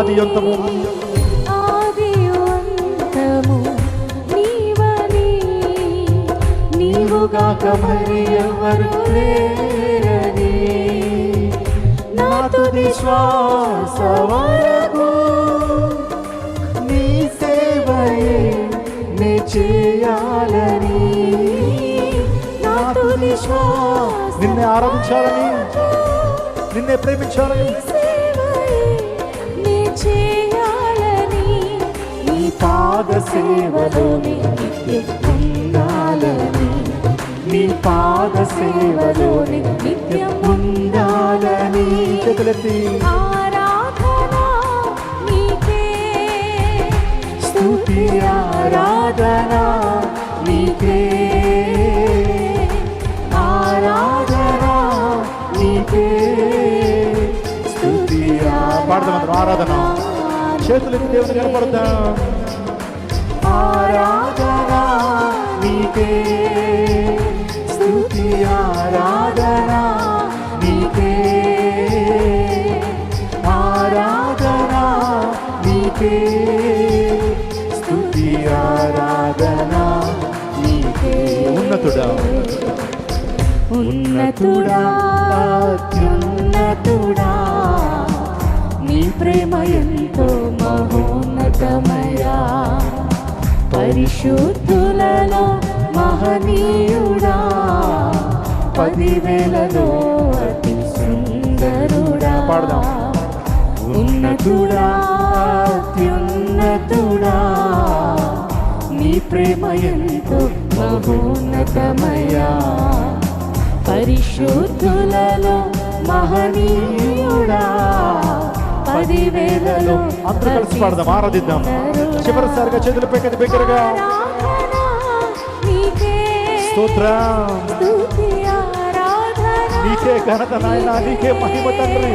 ఆది అంతము నీవని, నీవుగాక మరి ఎవరు లేరని, నా తుది శ్వాస వరకు నీ సేవయే నే చేయాలని, నా తుది శ్వాస నిన్నే ఆరాధించాలని, నిన్నే ప్రేమించాలని, నీ చేయాలని, నీ పాద సేవలోనే నిత్యం ఉండాలని, నీ పాద సేవలోనే నిత్యం ఉండాలని. చేతులెత్తి ఆరాధన నీకే, స్తుతి ఆరాధన నీకే, ఆరాధన నీకే, స్తుతి పాడదాం ఆరాధన. చేతులెత్తి దేవుని కనపడదాం. ఆరాధన నీకే, స్తుతి ఆరాధన నీకే, ఆరాధన నీకే, స్తుతి ఆరాధన నీకే. ఉన్నతుడా ఉన్నతుడా అత్యున్నతుడా, నీ ప్రేమ ఎంతో మహోన్నతమయా, పరిశుద్ధులలో మహనీయుడా, 10,000లో అతి సుందరుడా. పాడదాం. ఉన్నతుడా అత్యున్నతుడా, నీ ప్రేమ ఎంతో మహోన్నతమయా, పరిశుద్ధులలో మహనీయుడా, 10,000లో అందరూ కలిసి పాడదాం, ఆరాధిద్దాం. చివరిసారిగా చేతులు పైకి బిగ్గరగా స్తోత్రం, నీకే ఘనత నాయనా, నీకే మహిమ తండ్రి.